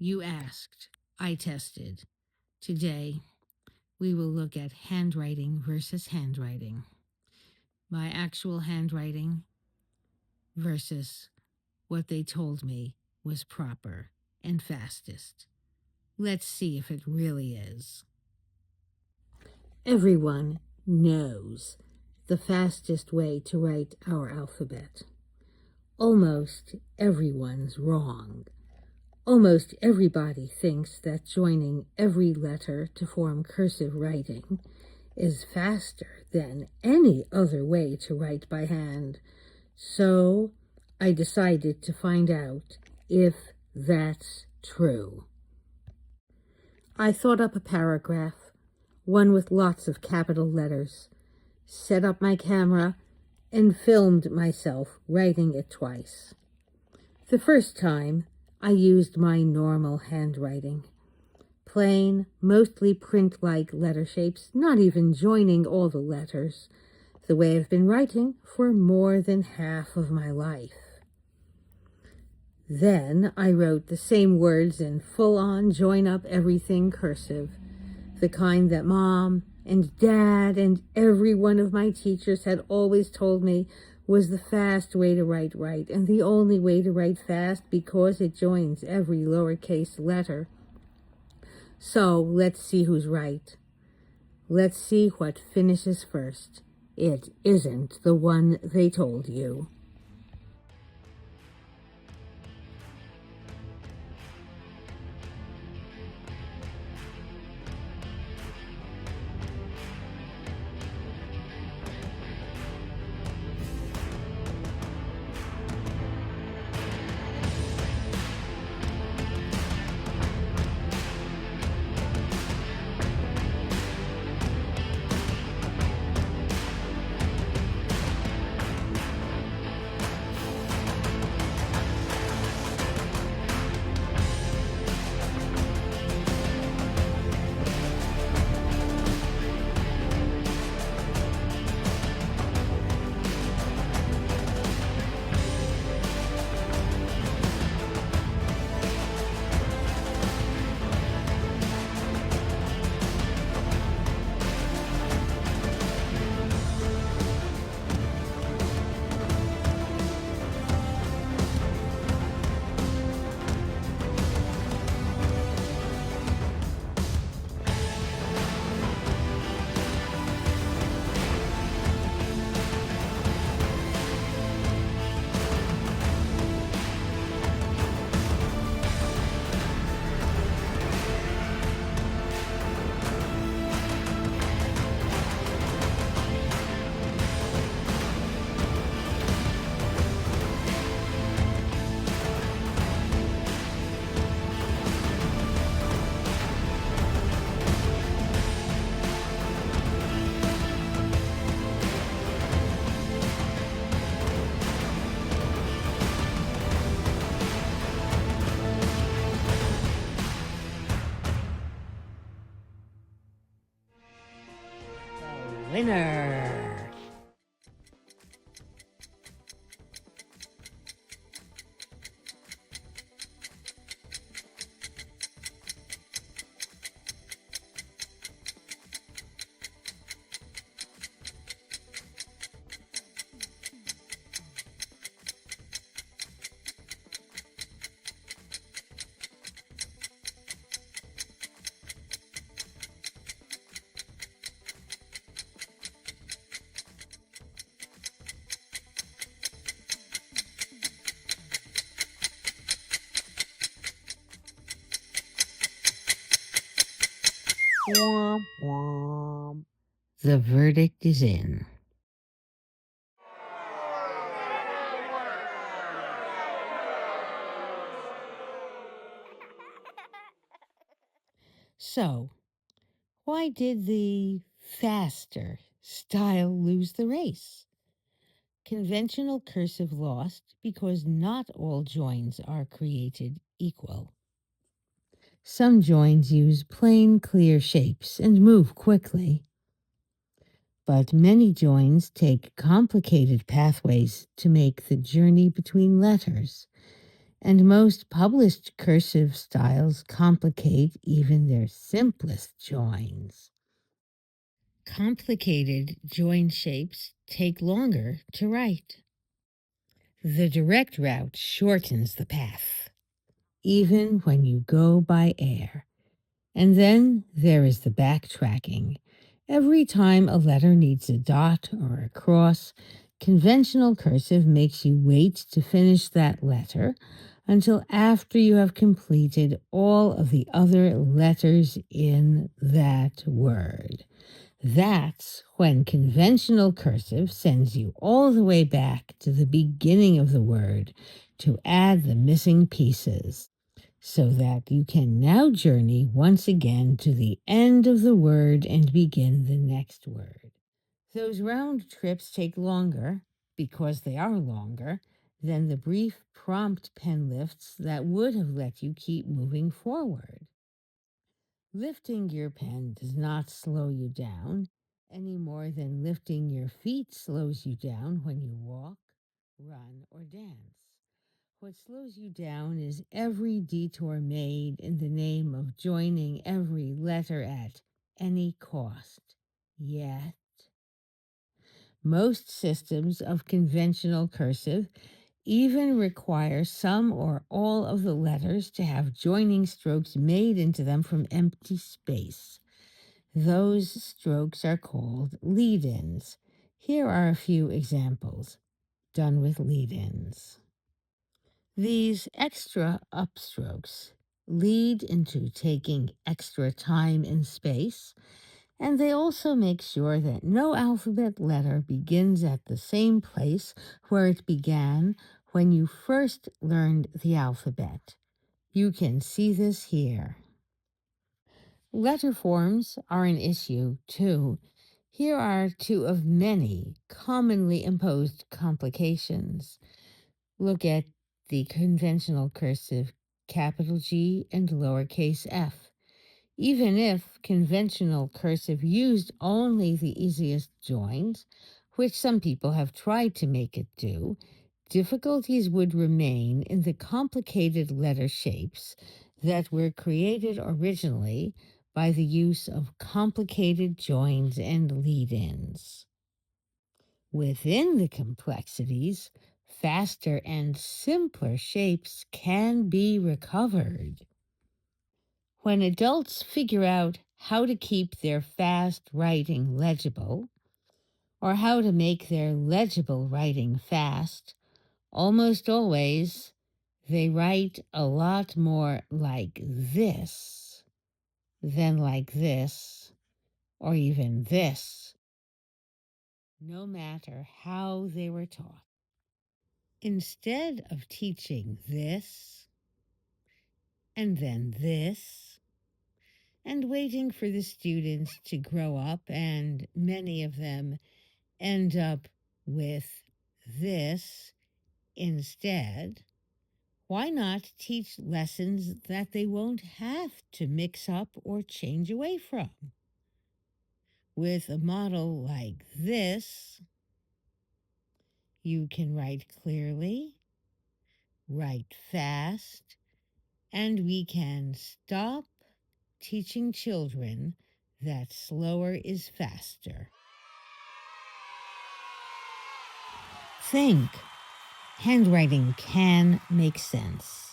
You asked, I tested. Today, we will look at handwriting versus handwriting. My actual handwriting versus what they told me was proper and fastest. Let's see if it really is. Everyone knows the fastest way to write our alphabet. Almost everyone's wrong. Almost everybody thinks that joining every letter to form cursive writing is faster than any other way to write by hand. So I decided to find out if that's true. I thought up a paragraph, one with lots of capital letters, set up my camera, and filmed myself writing it twice. The first time, I used my normal handwriting. Plain, mostly print-like letter shapes, not even joining all the letters, the way I've been writing for more than half of my life. Then I wrote the same words in full-on join-up-everything cursive, the kind that Mom and Dad and every one of my teachers had always told me was the fast way to write right, and the only way to write fast because it joins every lowercase letter. So let's see who's right. Let's see what finishes first. It isn't the one they told you. Winner! Womp womp. The verdict is in. So, why did the faster style lose the race? Conventional cursive lost because not all joins are created equal. Some joins use plain, clear shapes and move quickly. But many joins take complicated pathways to make the journey between letters, And most published cursive styles complicate even their simplest joins. Complicated join shapes take longer to write. The direct route shortens the path, even when you go by air. And then there is the backtracking. Every time a letter needs a dot or a cross, conventional cursive makes you wait to finish that letter until after you have completed all of the other letters in that word. That's when conventional cursive sends you all the way back to the beginning of the word to add the missing pieces, so that you can now journey once again to the end of the word and begin the next word. Those round trips take longer, because they are longer, than the brief prompt pen lifts that would have let you keep moving forward. Lifting your pen does not slow you down any more than lifting your feet slows you down when you walk, run, or dance. What slows you down is every detour made in the name of joining every letter at any cost. Yet, most systems of conventional cursive even require some or all of the letters to have joining strokes made into them from empty space. Those strokes are called lead-ins. Here are a few examples done with lead-ins. These extra upstrokes lead into taking extra time and space, and they also make sure that no alphabet letter begins at the same place where it began when you first learned the alphabet. You can see this here. Letter forms are an issue, too. Here are two of many commonly imposed complications. Look at the conventional cursive capital G and lowercase f. Even if conventional cursive used only the easiest joins, which some people have tried to make it do, difficulties would remain in the complicated letter shapes that were created originally by the use of complicated joins and lead-ins. Within the complexities, faster and simpler shapes can be recovered. When adults figure out how to keep their fast writing legible, or how to make their legible writing fast, almost always they write a lot more like this than like this, or even this, no matter how they were taught. Instead of teaching this, and then this, and waiting for the students to grow up, and many of them end up with this instead, why not teach lessons that they won't have to mix up or change away from? With a model like this, you can write clearly, write fast, and we can stop teaching children that slower is faster. Think. Handwriting can make sense.